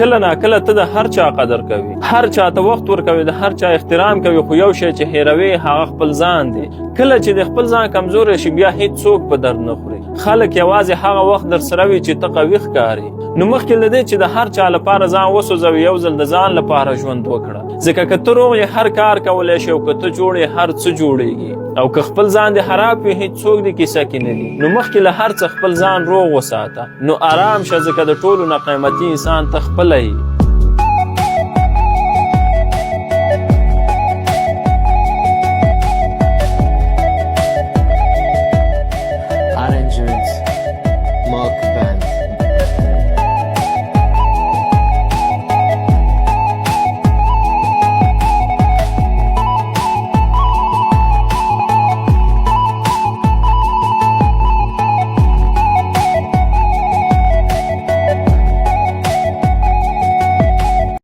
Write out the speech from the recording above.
کله ناکله ته د هر چا قدر کوي، هر چا ته وخت ورکوي، د هر چا احترام کوي، خو یو شی چې هیروي هغه خپل ځان دی. کله چې د خپل ځان کمزوری شي بیا هیڅ څوک به درد نه خوري. خلک یوازې هغه وخت در سره وي چې ته قوي ښکاري. نو مخکې له دې چې د هر چا لپاره ځان وسوځوي، یو ځل د ځان لپاره ژوند وکړه. ځکه که ته روغ یې هر کار کولی شي، او که ته جوړ یې هر څه جوړیږي. او که خپل ځان دې خراب وي هیڅ څوک دې کیسه کې نه دي. نو مخکې له هر څه خپل ځان روغ وساته، نو آرام شه، ځکه د ټولو نه قیمتي انسان ته خپله یې.